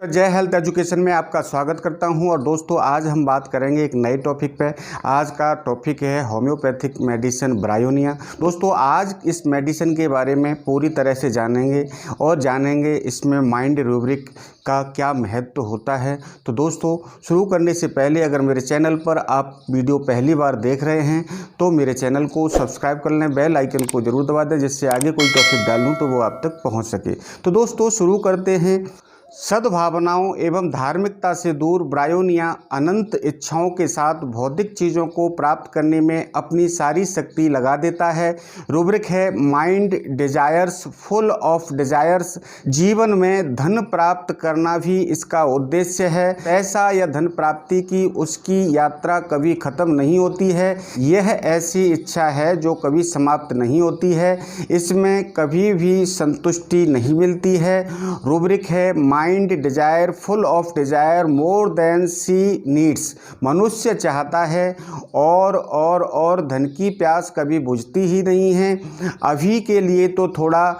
जय health education में आपका स्वागत करता हूं। और दोस्तों, आज हम बात करेंगे एक नए टॉपिक पे। आज का टॉपिक है होम्योपैथिक मेडिसिन ब्रायोनिया। दोस्तों, आज इस मेडिसिन के बारे में पूरी तरह से जानेंगे इसमें माइंड रूब्रिक का क्या महत्व होता है। तो दोस्तों, शुरू करने से पहले अगर मेरे चैनल पर आप वीडियो पहली बार देख रहे हैं तो मेरे चैनल को सब्सक्राइब कर लें, बेल आइकन को ज़रूर दबा दें, जिससे आगे कोई टॉपिक डालूँ तो वो आप तक पहुँच सके। तो दोस्तों, शुरू करते हैं। सद्भावनाओं एवं धार्मिकता से दूर ब्रायोनिया अनंत इच्छाओं के साथ भौतिक चीज़ों को प्राप्त करने में अपनी सारी शक्ति लगा देता है। रूब्रिक है mind desires, full of desires. जीवन में धन प्राप्त करना भी इसका उद्देश्य है। पैसा या धन प्राप्ति की उसकी यात्रा कभी खत्म नहीं होती है। यह ऐसी इच्छा है जो कभी समाप्त नहीं होती है। इसमें कभी भी संतुष्टि नहीं मिलती है। रूब्रिक है mind desire, full of desire more than see needs. मनुष्य चाहता है और धन की प्यास कभी बुझती ही नहीं है। अभी के लिए तो थोड़ा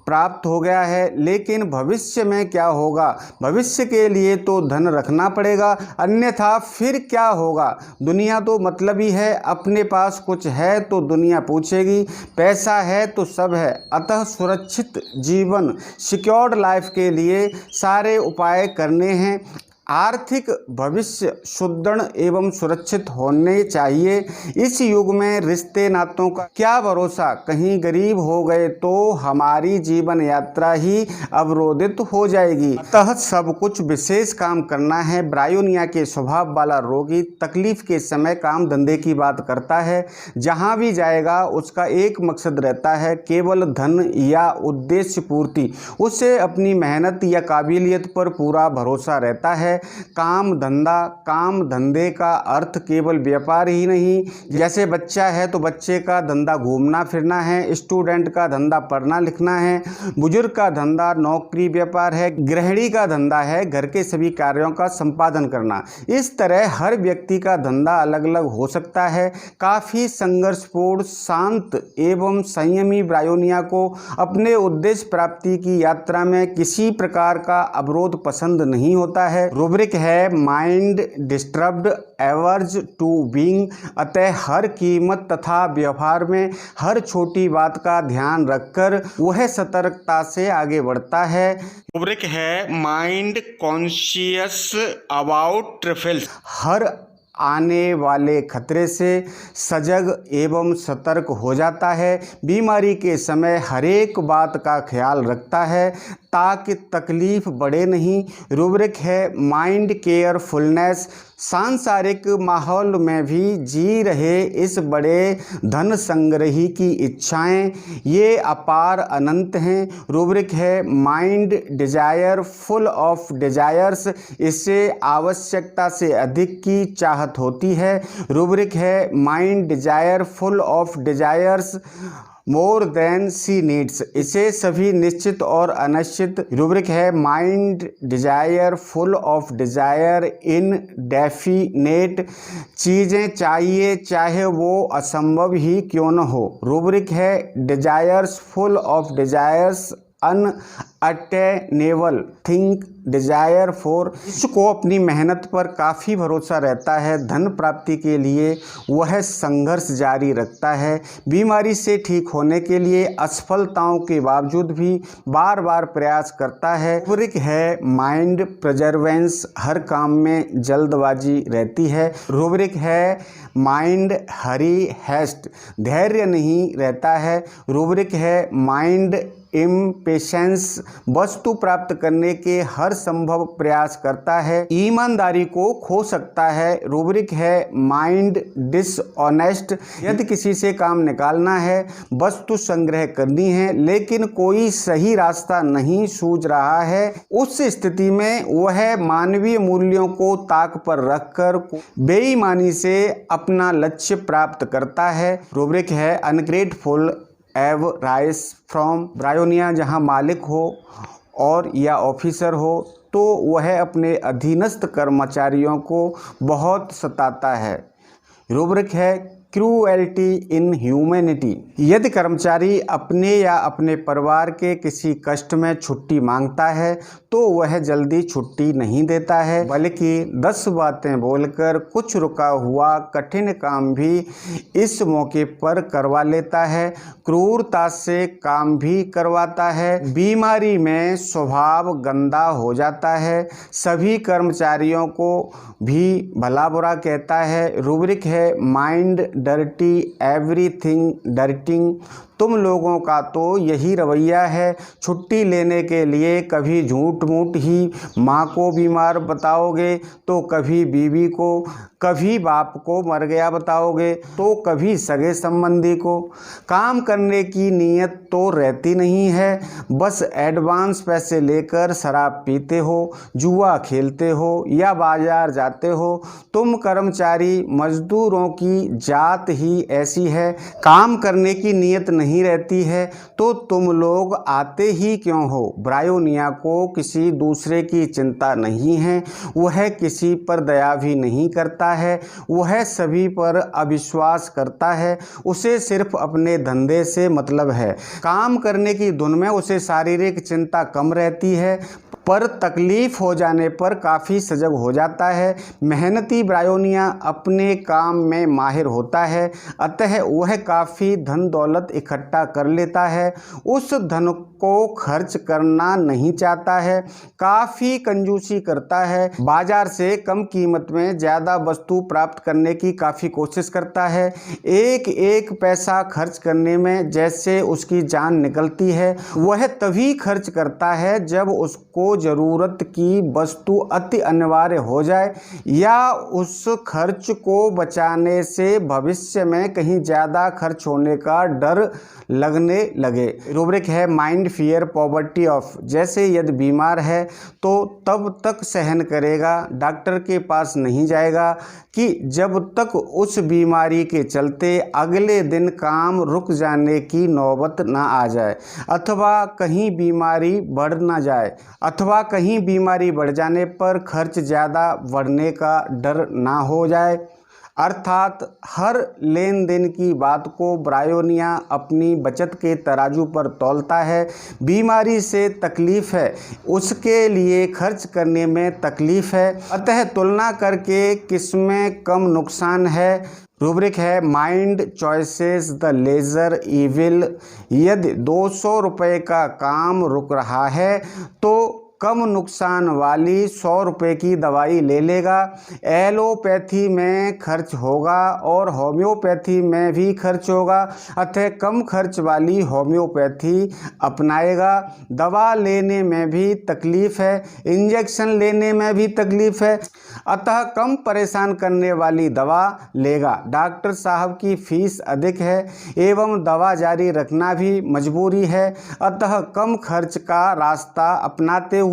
प्राप्त हो गया है, लेकिन भविष्य में क्या होगा? भविष्य के लिए तो धन रखना पड़ेगा, अन्यथा फिर क्या होगा? दुनिया तो मतलबी है। अपने पास कुछ है तो दुनिया पूछेगी, पैसा है तो सब है। अतः सुरक्षित जीवन, सिक्योर्ड लाइफ के लिए सारे उपाय करने हैं। आर्थिक भविष्य सुदृढ़ एवं सुरक्षित होने चाहिए। इस युग में रिश्ते नातों का क्या भरोसा? कहीं गरीब हो गए तो हमारी जीवन यात्रा ही अवरोधित हो जाएगी। अतः सब कुछ विशेष काम करना है। ब्रायोनिया के स्वभाव वाला रोगी तकलीफ के समय काम धंधे की बात करता है। जहां भी जाएगा उसका एक मकसद रहता है, केवल धन या उद्देश्य पूर्ति। उसे अपनी मेहनत या काबिलियत पर पूरा भरोसा रहता है। काम धंधे का अर्थ केवल व्यापार ही नहीं। जैसे बच्चा है तो बच्चे का धंधा घूमना फिरना है, स्टूडेंट का धंधा पढ़ना लिखना है, बुजुर्ग का धंधा नौकरी व्यापार है, गृहिणी का धंधा है घर के सभी कार्यों का संपादन करना। इस तरह हर व्यक्ति का धंधा अलग अलग हो सकता है। काफ़ी संघर्षपूर्ण, शांत एवं संयमी ब्रायोनिया को अपने उद्देश्य प्राप्ति की यात्रा में किसी प्रकार का अवरोध पसंद नहीं होता है। रूब्रिक है माइंड डिस्टर्ब्ड एवर्ज टू बीइंग। अतः हर कीमत तथा व्यवहार में हर छोटी बात का ध्यान रखकर वह सतर्कता से आगे बढ़ता है। रूब्रिक है माइंड कॉन्शियस अबाउट ट्रफल्स। हर आने वाले खतरे से सजग एवं सतर्क हो जाता है। बीमारी के समय हरेक बात का ख्याल रखता है ताकि तकलीफ बढ़े नहीं। रूब्रिक है माइंड केयरफुलनेस। सांसारिक माहौल में भी जी रहे इस बड़े धन संग्रही की इच्छाएं, ये अपार अनंत हैं। रूब्रिक है mind desire, full of desires. इससे आवश्यकता से अधिक की चाहत होती है। रूब्रिक है mind desire, full of desires more than see needs. इसे सभी निश्चित और अनिश्चित। रूब्रिक है mind desire, full of desire indefinite. चीज़ें चाहिए चाहे वो असंभव ही क्यों न हो। रूब्रिक है desires, full of desires unattainable think desire for. इसको अपनी मेहनत पर काफ़ी भरोसा रहता है। धन प्राप्ति के लिए वह संघर्ष जारी रखता है। बीमारी से ठीक होने के लिए असफलताओं के बावजूद भी बार बार प्रयास करता है। रूब्रिक है माइंड प्रिजर्वेंस। हर काम में जल्दबाजी रहती है। रूब्रिक है माइंड हरी हैस्ट। धैर्य नहीं रहता है। रूब्रिक है माइंड इम्पेशेंस। वस्तु प्राप्त करने के हर संभव प्रयास करता है। ईमानदारी को खो सकता है। रूब्रिक है माइंड डिसऑनेस्ट। यदि किसी से काम निकालना है, वस्तु संग्रह करनी है, लेकिन कोई सही रास्ता नहीं सूझ रहा है, उस स्थिति में वह मानवीय मूल्यों को ताक पर रखकर बेईमानी से अपना लक्ष्य प्राप्त करता है। रूब्रिक है अनग्रेटफुल एव राइस फ्रॉम ब्रायोनिया। जहाँ मालिक हो और या ऑफिसर हो तो वह अपने अधीनस्थ कर्मचारियों को बहुत सताता है। रूब्रिक है क्रूएल्टी इन ह्यूमैनिटी। यदि कर्मचारी अपने या अपने परिवार के किसी कष्ट में छुट्टी मांगता है तो वह जल्दी छुट्टी नहीं देता है, बल्कि 10 बातें बोलकर कुछ रुका हुआ कठिन काम भी इस मौके पर करवा लेता है। क्रूरता से काम भी करवाता है। बीमारी में स्वभाव गंदा हो जाता है। सभी कर्मचारियों को भी भला बुरा कहता है। रूब्रिक है माइंड डर्टी एवरीथिंग डर्टिंग। तुम लोगों का तो यही रवैया है। छुट्टी लेने के लिए कभी झूठ मूठ ही माँ को बीमार बताओगे, तो कभी बीवी को, कभी बाप को मर गया बताओगे, तो कभी सगे संबंधी को। काम करने की नीयत तो रहती नहीं है, बस एडवांस पैसे लेकर शराब पीते हो, जुआ खेलते हो या बाजार जाते हो। तुम कर्मचारी मजदूरों की जात ही ऐसी है। काम करने की नीयत नहीं रहती है तो तुम लोग आते ही क्यों हो। ब्रायोनिया को किसी दूसरे की चिंता नहीं है। वह किसी पर दया भी नहीं करता है। वह सभी पर अविश्वास करता है। उसे सिर्फ अपने धंधे से मतलब है। काम करने की धुन में उसे शारीरिक चिंता कम रहती है, पर तकलीफ हो जाने पर काफ़ी सजग हो जाता है। मेहनती ब्रायोनिया अपने काम में माहिर होता है, अतः वह काफ़ी धन दौलत इकट्ठा कर लेता है। उस धन को खर्च करना नहीं चाहता है, काफ़ी कंजूसी करता है। बाजार से कम कीमत में ज़्यादा वस्तु प्राप्त करने की काफ़ी कोशिश करता है। एक एक पैसा खर्च करने में जैसे उसकी जान निकलती है। वह तभी खर्च करता है जब उसको ज़रूरत की वस्तु अति अनिवार्य हो जाए या उस खर्च को बचाने से भविष्य में कहीं ज़्यादा खर्च होने का डर लगने लगे। रूब्रिक है माइंड फियर पॉवर्टी ऑफ। जैसे यदि बीमार है तो तब तक सहन करेगा, डॉक्टर के पास नहीं जाएगा कि जब तक उस बीमारी के चलते अगले दिन काम रुक जाने की नौबत ना आ जाए, अथवा कहीं बीमारी बढ़ ना जाए, अथवा कहीं बीमारी बढ़ जाने पर खर्च ज़्यादा बढ़ने का डर ना हो जाए। अर्थात हर लेन देन की बात को ब्रायोनिया अपनी बचत के तराजू पर तौलता है। बीमारी से तकलीफ है, उसके लिए खर्च करने में तकलीफ है, अतः तुलना करके किसमें कम नुकसान है। रूब्रिक है mind chooses the lesser evil. यदि 200 रुपये का काम रुक रहा है तो कम नुकसान वाली 100 रुपये की दवाई ले लेगा। एलोपैथी में खर्च होगा और होम्योपैथी में भी खर्च होगा, अतः कम खर्च वाली होम्योपैथी अपनाएगा। दवा लेने में भी तकलीफ है, इंजेक्शन लेने में भी तकलीफ है, अतः कम परेशान करने वाली दवा लेगा। डॉक्टर साहब की फीस अधिक है एवं दवा जारी रखना भी मजबूरी है, अतः कम खर्च का रास्ता अपनाते हुए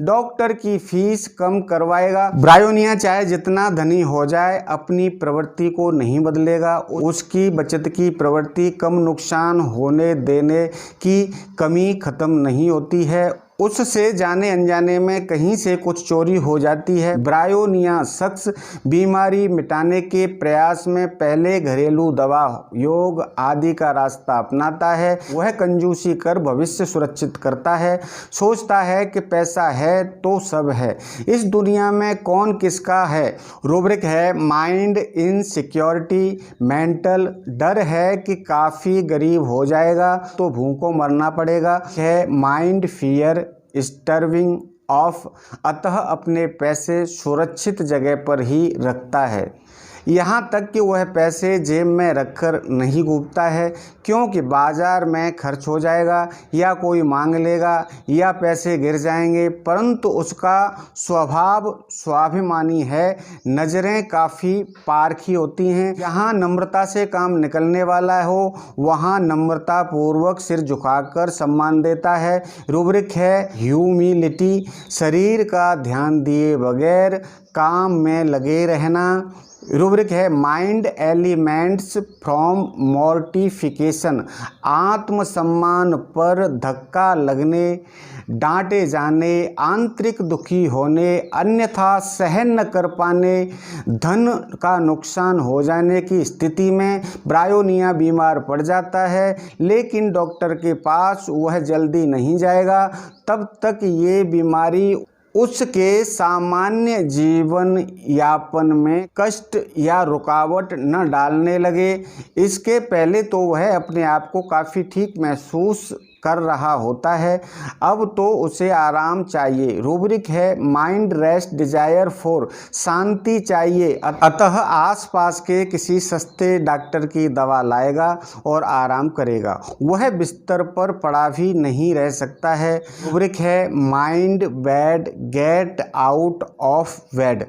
डॉक्टर की फीस कम करवाएगा। ब्रायोनिया चाहे जितना धनी हो जाए अपनी प्रवृत्ति को नहीं बदलेगा। उसकी बचत की प्रवृत्ति कम नुकसान होने देने की कमी खत्म नहीं होती है। उससे जाने अनजाने में कहीं से कुछ चोरी हो जाती है। ब्रायोनिया शख्स बीमारी मिटाने के प्रयास में पहले घरेलू दवा, योग आदि का रास्ता अपनाता है। वह कंजूसी कर भविष्य सुरक्षित करता है। सोचता है कि पैसा है तो सब है, इस दुनिया में कौन किसका है। रूब्रिक है माइंड इनसिक्योरिटी। मेंटल डर है कि काफ़ी गरीब हो जाएगा तो भूखों मरना पड़ेगा। है माइंड फियर स्टर्विंग ऑफ। अतः अपने पैसे सुरक्षित जगह पर ही रखता है, यहाँ तक कि वह पैसे जेब में रखकर नहीं घूमता है, क्योंकि बाजार में खर्च हो जाएगा या कोई मांग लेगा या पैसे गिर जाएंगे। परंतु उसका स्वभाव स्वाभिमानी है। नज़रें काफ़ी पारखी होती हैं। जहाँ नम्रता से काम निकलने वाला हो वहाँ नम्रता पूर्वक सिर झुकाकर सम्मान देता है। रूब्रिक है ह्यूमिलिटी। शरीर का ध्यान दिए बगैर काम में लगे रहना। रूब्रिक है माइंड एलिमेंट्स फ्रॉम मॉर्टिफिकेशन, आत्मसम्मान पर धक्का लगने, डांटे जाने, आंतरिक दुखी होने, अन्यथा सहन न कर पाने, धन का नुकसान हो जाने की स्थिति में ब्रायोनिया बीमार पड़ जाता है, लेकिन डॉक्टर के पास वह जल्दी नहीं जाएगा तब तक ये बीमारी उसके सामान्य जीवन यापन में कष्ट या रुकावट न डालने लगे। इसके पहले तो वह अपने आप को काफ़ी ठीक महसूस कर रहा होता है, अब तो उसे आराम चाहिए। रूब्रिक है माइंड रेस्ट डिजायर फॉर, शांति चाहिए, अतः आसपास के किसी सस्ते डॉक्टर की दवा लाएगा और आराम करेगा, वह बिस्तर पर पड़ा भी नहीं रह सकता है। रूब्रिक है mind bed get out of bed,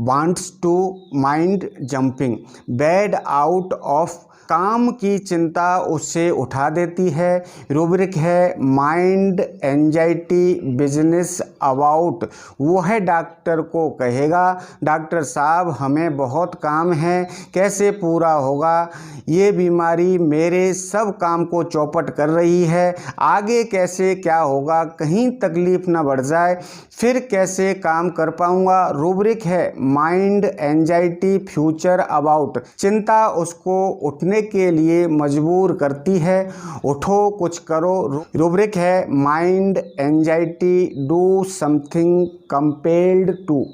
wants to mind jumping, bed out of, काम की चिंता उससे उठा देती है। रूब्रिक है माइंड एंजाइटी बिजनेस अबाउट, वह डॉक्टर को कहेगा डॉक्टर साहब हमें बहुत काम है, कैसे पूरा होगा, ये बीमारी मेरे सब काम को चौपट कर रही है, आगे कैसे क्या होगा, कहीं तकलीफ ना बढ़ जाए, फिर कैसे काम कर पाऊंगा। रूब्रिक है माइंड एंजाइटी फ्यूचर अबाउट, चिंता उसको उठने के लिए मजबूर करती है, उठो कुछ करो। रूब्रिक है mind anxiety do something compelled to,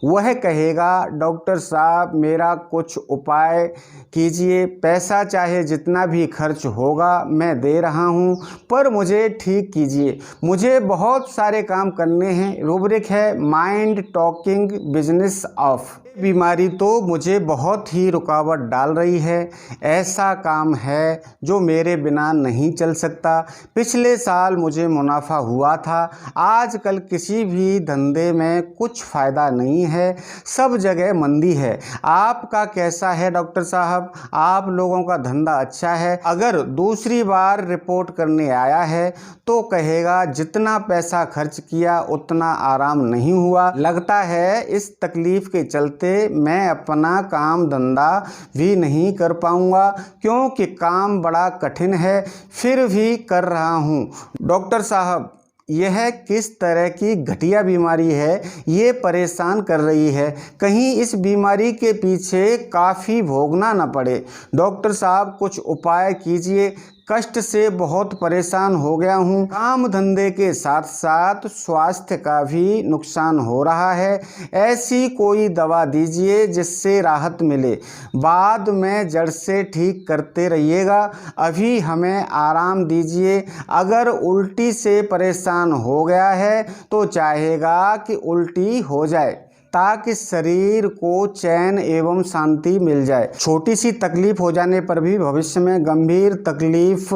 वह कहेगा डॉक्टर साहब मेरा कुछ उपाय कीजिए, पैसा चाहे जितना भी खर्च होगा मैं दे रहा हूं, पर मुझे ठीक कीजिए, मुझे बहुत सारे काम करने हैं। रूब्रिक है माइंड टॉकिंग बिजनेस ऑफ, बीमारी तो मुझे बहुत ही रुकावट डाल रही है, ऐसा काम है जो मेरे बिना नहीं चल सकता, पिछले साल मुझे मुनाफा हुआ था, आजकल किसी भी धंधे में कुछ फ़ायदा नहीं है, सब जगह मंदी है। आपका कैसा है डॉक्टर साहब, आप लोगों का धंधा अच्छा है, अगर दूसरी बार रिपोर्ट करने आया है तो कहेगा जितना पैसा खर्च किया उतना आराम नहीं हुआ, लगता है इस तकलीफ के चलते मैं अपना काम धंधा भी नहीं कर पाऊंगा क्योंकि काम बड़ा कठिन है, फिर भी कर रहा हूं। डॉक्टर साहब यह किस तरह की घटिया बीमारी है, ये परेशान कर रही है, कहीं इस बीमारी के पीछे काफ़ी भोगना न पड़े, डॉक्टर साहब कुछ उपाय कीजिए, कष्ट से बहुत परेशान हो गया हूँ, काम धंधे के साथ साथ स्वास्थ्य का भी नुकसान हो रहा है, ऐसी कोई दवा दीजिए जिससे राहत मिले, बाद में जड़ से ठीक करते रहिएगा, अभी हमें आराम दीजिए। अगर उल्टी से परेशान हो गया है तो चाहेगा कि उल्टी हो जाए ताकि शरीर को चैन एवं शांति मिल जाए, छोटी सी तकलीफ हो जाने पर भी भविष्य में गंभीर तकलीफ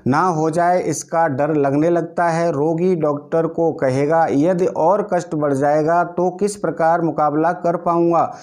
ना हो जाए इसका डर लगने लगता है। रोगी डॉक्टर को कहेगा यदि और कष्ट बढ़ जाएगा तो किस प्रकार मुकाबला कर पाऊंगा,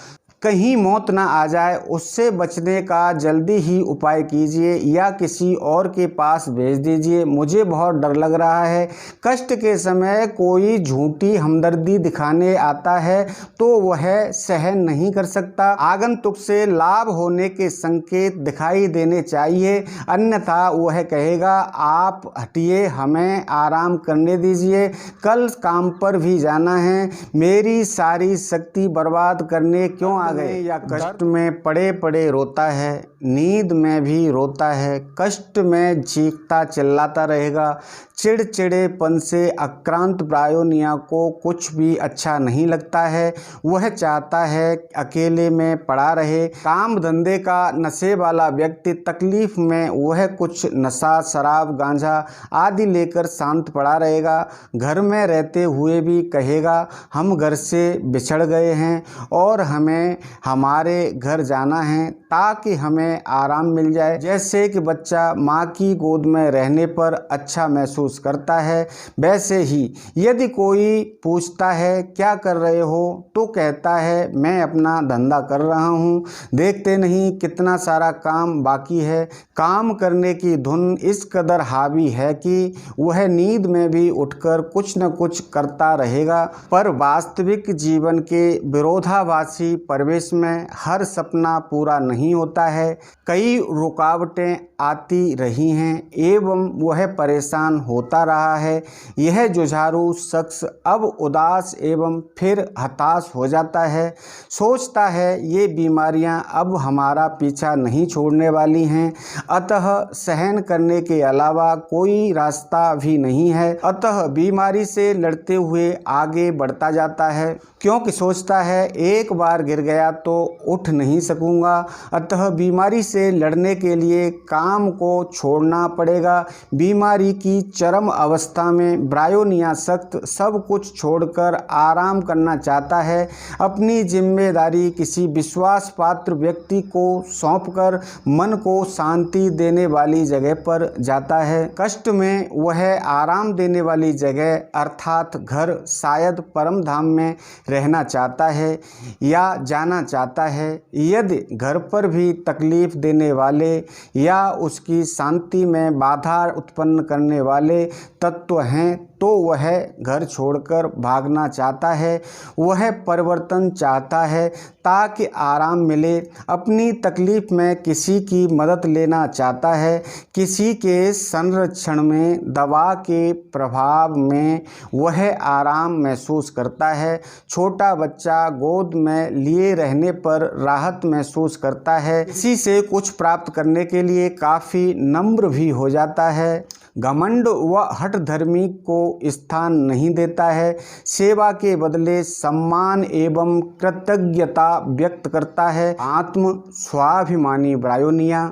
कहीं मौत ना आ जाए, उससे बचने का जल्दी ही उपाय कीजिए या किसी और के पास भेज दीजिए, मुझे बहुत डर लग रहा है। कष्ट के समय कोई झूठी हमदर्दी दिखाने आता है तो वह सहन नहीं कर सकता, आगंतुक से लाभ होने के संकेत दिखाई देने चाहिए, अन्यथा वह कहेगा आप हटिए हमें आराम करने दीजिए, कल काम पर भी जाना है, मेरी सारी शक्ति बर्बाद करने क्यों आ गए। या कष्ट में पड़े पड़े रोता है, नींद में भी रोता है, कष्ट में चीखता चिल्लाता रहेगा, चिड़चिड़ेपन से आक्रांत ब्रायोनिया को कुछ भी अच्छा नहीं लगता है, वह चाहता है अकेले में पड़ा रहे। काम धंधे का नशे वाला व्यक्ति तकलीफ में वह कुछ नशा शराब गांजा आदि लेकर शांत पड़ा रहेगा, घर में रहते हुए भी कहेगा हम घर से बिछड़ गए हैं और हमें हमारे घर जाना है ताकि हमें उन्हें आराम मिल जाए। जैसे कि बच्चा माँ की गोद में रहने पर अच्छा महसूस करता है, वैसे ही यदि कोई पूछता है क्या कर रहे हो तो कहता है मैं अपना धंधा कर रहा हूँ, देखते नहीं कितना सारा काम बाकी है। काम करने की धुन इस कदर हावी है कि वह नींद में भी उठकर कुछ न कुछ करता रहेगा। पर वास्तविक जीवन के विरोधाभासी परिवेश में हर सपना पूरा नहीं होता है। कई रुकावटें आती रही हैं एवं वह परेशान होता रहा है। यह जुझारू शख्स अब उदास एवं फिर हताश हो जाता है। सोचता है ये बीमारियां अब हमारा पीछा नहीं छोड़ने वाली हैं, अतः सहन करने के अलावा कोई रास्ता भी नहीं है। अतः बीमारी से लड़ते हुए आगे बढ़ता जाता है, क्योंकि सोचता है एक बार गिर गया तो उठ नहीं सकूंगा। अतः बीमारी से लड़ने के लिए काम को छोड़ना पड़ेगा। बीमारी की चरम अवस्था में ब्रायोनिया शख्स सब कुछ छोड़कर आराम करना चाहता है। अपनी जिम्मेदारी किसी विश्वास पात्र व्यक्ति को सौंपकर मन को शांति देने वाली जगह पर जाता है। कष्ट में वह आराम देने वाली जगह अर्थात घर, शायद परम धाम में रहना चाहता है या जाना चाहता है। यदि घर पर भी तकलीफ देने वाले या उसकी शांति में बाधा उत्पन्न करने वाले तत्व हैं तो वह घर छोड़कर भागना चाहता है। वह परिवर्तन चाहता है ताकि आराम मिले। अपनी तकलीफ में किसी की मदद लेना चाहता है। किसी के संरक्षण में, दवा के प्रभाव में वह आराम महसूस करता है। छोटा बच्चा गोद में लिए रहने पर राहत महसूस करता है। किसी से कुछ प्राप्त करने के लिए काफ़ी नम्र भी हो जाता है। घमंड व हठधर्मी को स्थान नहीं देता है। सेवा के बदले सम्मान एवं कृतज्ञता व्यक्त करता है। आत्म स्वाभिमानी ब्रायोनिया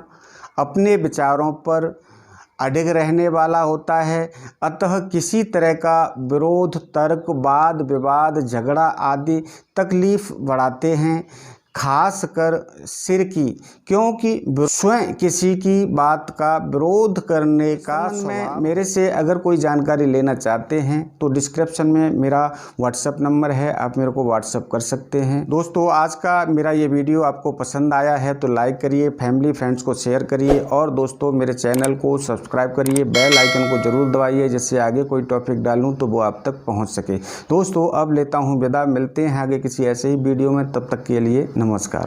अपने विचारों पर अडिग रहने वाला होता है, अतः किसी तरह का विरोध, तर्क, वाद विवाद, झगड़ा आदि तकलीफ बढ़ाते हैं, खासकर सिर की, क्योंकि स्वयं किसी की बात का विरोध करने का में मेरे से अगर कोई जानकारी लेना चाहते हैं तो डिस्क्रिप्शन में मेरा व्हाट्सएप नंबर है, आप मेरे को व्हाट्सएप कर सकते हैं। दोस्तों, आज का मेरा ये वीडियो आपको पसंद आया है तो लाइक करिए, फैमिली फ्रेंड्स को शेयर करिए और दोस्तों मेरे चैनल को सब्सक्राइब करिए, बेल आइकन को ज़रूर दबाइए जिससे आगे कोई टॉपिक डालूँ तो वो आप तक पहुँच सके। दोस्तों, अब लेता हूँ विदा, मिलते हैं आगे किसी ऐसे ही वीडियो में, तब तक के लिए नमस्कार।